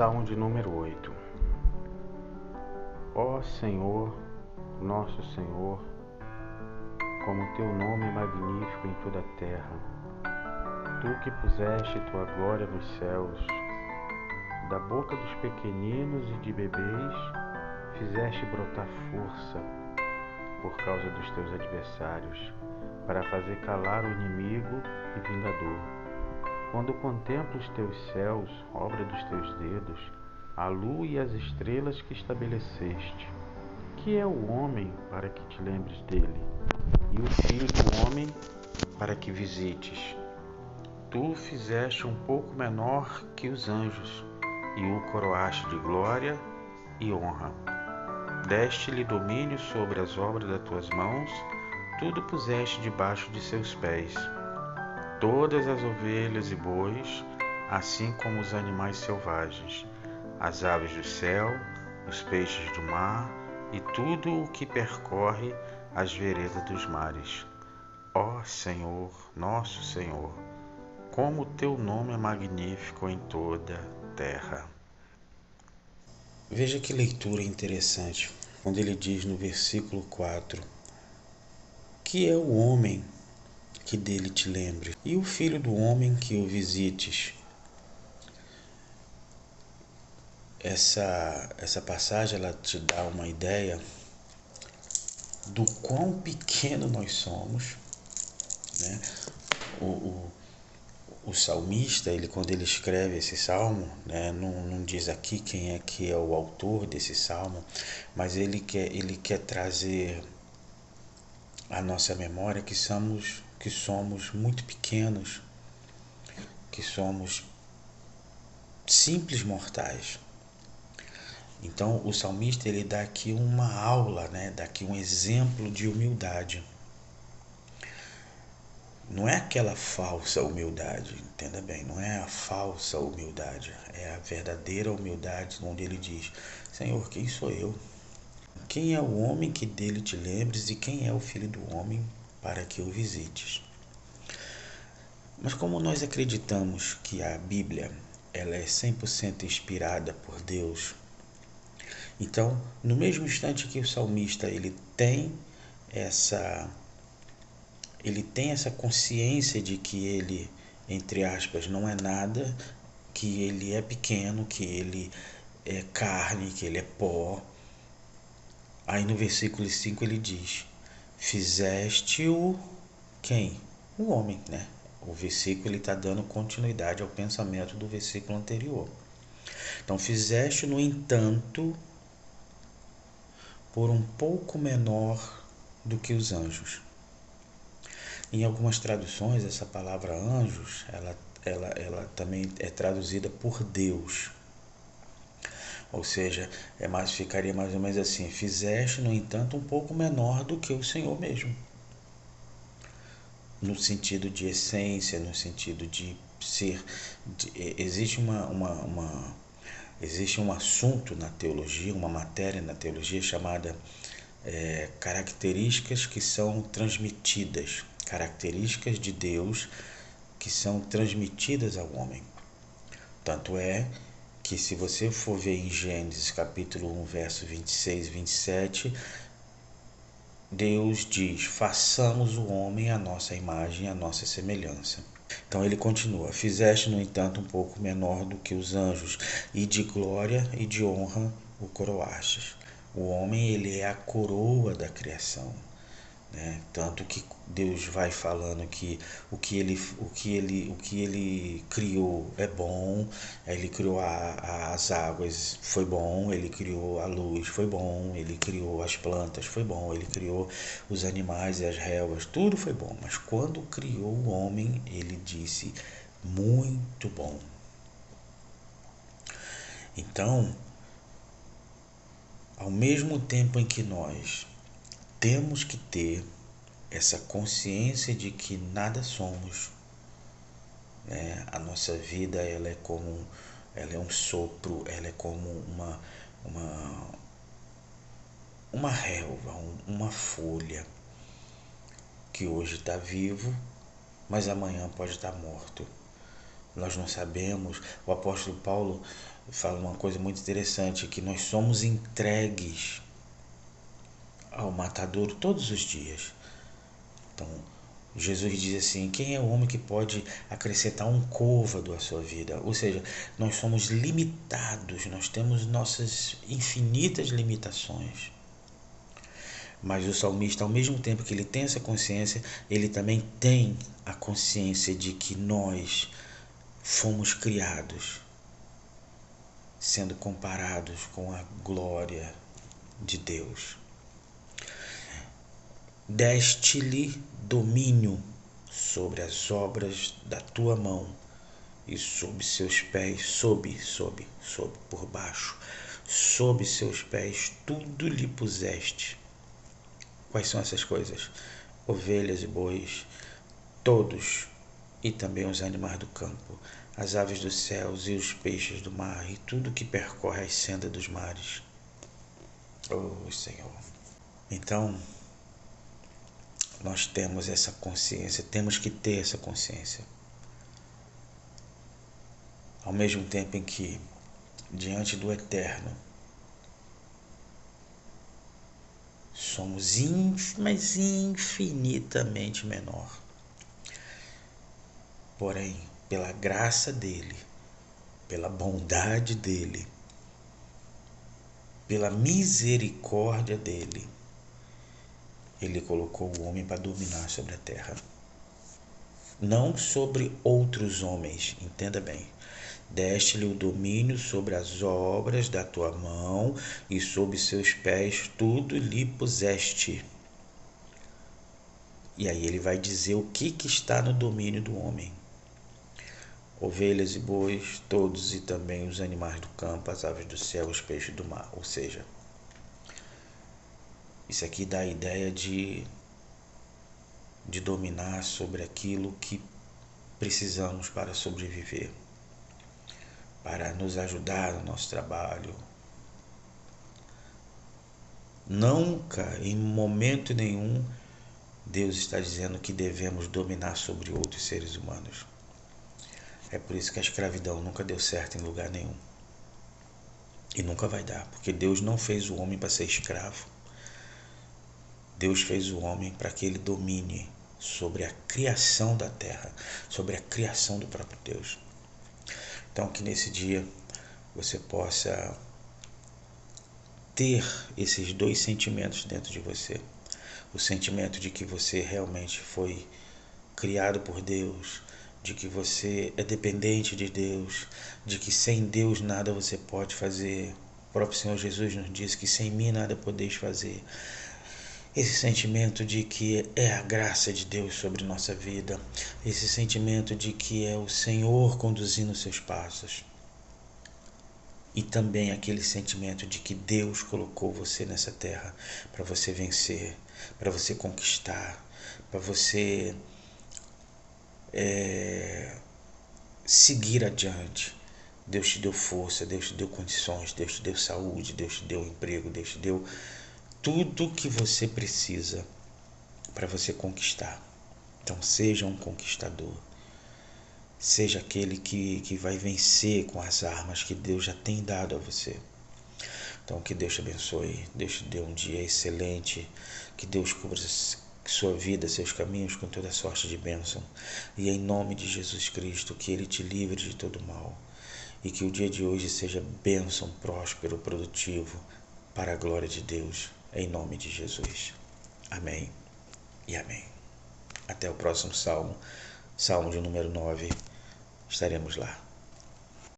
Salmo de número 8. Ó Senhor, nosso Senhor, como teu nome é magnífico em toda a terra. Tu que puseste tua glória nos céus, da boca dos pequeninos e de bebês, fizeste brotar força por causa dos teus adversários, para fazer calar o inimigo e vingador. Quando contemplo os teus céus, obra dos teus dedos, a lua e as estrelas que estabeleceste, que é o homem para que te lembres dele, e o filho do homem para que visites? Tu o fizeste um pouco menor que os anjos, e o coroaste de glória e honra. Deste-lhe domínio sobre as obras das tuas mãos, tudo puseste debaixo de seus pés. Todas as ovelhas e bois, assim como os animais selvagens, as aves do céu, os peixes do mar e tudo o que percorre as veredas dos mares. Ó Senhor, nosso Senhor, como o teu nome é magnífico em toda a terra. Veja que leitura interessante, quando ele diz no versículo 4, que é o homem que dele te lembre, e o filho do homem que o visites. Essa passagem ela te dá uma ideia do quão pequeno nós somos, né? O salmista, quando ele escreve esse salmo, né, não diz aqui quem é que é o autor desse salmo, mas ele quer trazer à nossa memória que somos muito pequenos, que somos simples mortais. Então o salmista ele dá aqui uma aula, né, dá aqui um exemplo de humildade. Não é aquela falsa humildade, entenda bem, não é a falsa humildade, é a verdadeira humildade, onde ele diz: Senhor, quem sou eu? Quem é o homem que dele te lembres e quem é o filho do homem para que o visites? Mas como nós acreditamos que a Bíblia ela é 100% inspirada por Deus, então, no mesmo instante que o salmista ele tem essa consciência de que ele, entre aspas, não é nada, que ele é pequeno, que ele é carne, que ele é pó. Aí no versículo 5 ele diz: Fizeste-o quem? O homem, né? O versículo ele está dando continuidade ao pensamento do versículo anterior. Então, fizeste, no entanto, por um pouco menor do que os anjos. Em algumas traduções, essa palavra anjos, ela também é traduzida por Deus. Ou seja, ficaria mais ou menos assim: fizeste, no entanto, um pouco menor do que o Senhor mesmo. No sentido de essência, no sentido de ser. Existe um assunto na teologia, uma matéria na teologia chamada características que são transmitidas, características de Deus que são transmitidas ao homem. Tanto é que se você for ver em Gênesis capítulo 1, verso 26 e 27, Deus diz: façamos o homem à nossa imagem, à nossa semelhança. Então ele continua: fizeste, no entanto, um pouco menor do que os anjos, e de glória e de honra o coroastes. O homem ele é a coroa da criação, né? Tanto que Deus vai falando que o que ele criou é bom. Ele criou as águas, foi bom. Ele criou a luz, foi bom. Ele criou as plantas, foi bom. Ele criou os animais e as relvas, tudo foi bom. Mas quando criou o homem, ele disse: muito bom. Então, ao mesmo tempo em que nós temos que ter essa consciência de que nada somos, né? A nossa vida ela é um sopro, ela é como uma relva, uma folha que hoje está vivo, mas amanhã pode estar morto. Nós não sabemos. O apóstolo Paulo fala uma coisa muito interessante, que nós somos entregues ao matadouro todos os dias. Então, Jesus diz assim: quem é o homem que pode acrescentar um côvado à sua vida? Ou seja, nós somos limitados, nós temos nossas infinitas limitações. Mas o salmista, ao mesmo tempo que ele tem essa consciência, ele também tem a consciência de que nós fomos criados, sendo comparados com a glória de Deus. Deste-lhe domínio sobre as obras da tua mão, e sob seus pés, sob, por baixo, sob seus pés tudo lhe puseste. Quais são essas coisas? Ovelhas e bois, todos, e também os animais do campo, as aves dos céus e os peixes do mar, e tudo que percorre as sendas dos mares. Oh, Senhor! Então, nós temos essa consciência, temos que ter essa consciência. Ao mesmo tempo em que, diante do Eterno, somos mas infinitamente menor. Porém, pela graça dele, pela bondade dele, pela misericórdia dele, ele colocou o homem para dominar sobre a terra. Não sobre outros homens, entenda bem. Deste-lhe o domínio sobre as obras da tua mão, e sob seus pés tudo lhe puseste. E aí ele vai dizer o que está no domínio do homem. Ovelhas e bois, todos, e também os animais do campo, as aves do céu, os peixes do mar. Ou seja, isso aqui dá a ideia de dominar sobre aquilo que precisamos para sobreviver, para nos ajudar no nosso trabalho. Nunca, em momento nenhum, Deus está dizendo que devemos dominar sobre outros seres humanos. É por isso que a escravidão nunca deu certo em lugar nenhum. E nunca vai dar, porque Deus não fez o homem para ser escravo. Deus fez o homem para que ele domine sobre a criação da terra, sobre a criação do próprio Deus. Então, que nesse dia você possa ter esses dois sentimentos dentro de você. O sentimento de que você realmente foi criado por Deus, de que você é dependente de Deus, de que sem Deus nada você pode fazer. O próprio Senhor Jesus nos disse que sem mim nada podeis fazer. Esse sentimento de que é a graça de Deus sobre nossa vida, esse sentimento de que é o Senhor conduzindo seus passos. E também aquele sentimento de que Deus colocou você nessa terra para você vencer, para você conquistar, para você seguir adiante. Deus te deu força, Deus te deu condições, Deus te deu saúde, Deus te deu emprego, Deus te deu tudo que você precisa para você conquistar. Então seja um conquistador. Seja aquele que vai vencer com as armas que Deus já tem dado a você. Então que Deus te abençoe, Deus te dê um dia excelente, que Deus cubra sua vida, seus caminhos com toda sorte de bênção. E em nome de Jesus Cristo, que Ele te livre de todo mal. E que o dia de hoje seja bênção, próspero, produtivo, para a glória de Deus. Em nome de Jesus. Amém e amém. Até o próximo Salmo, Salmo de número 9. Estaremos lá.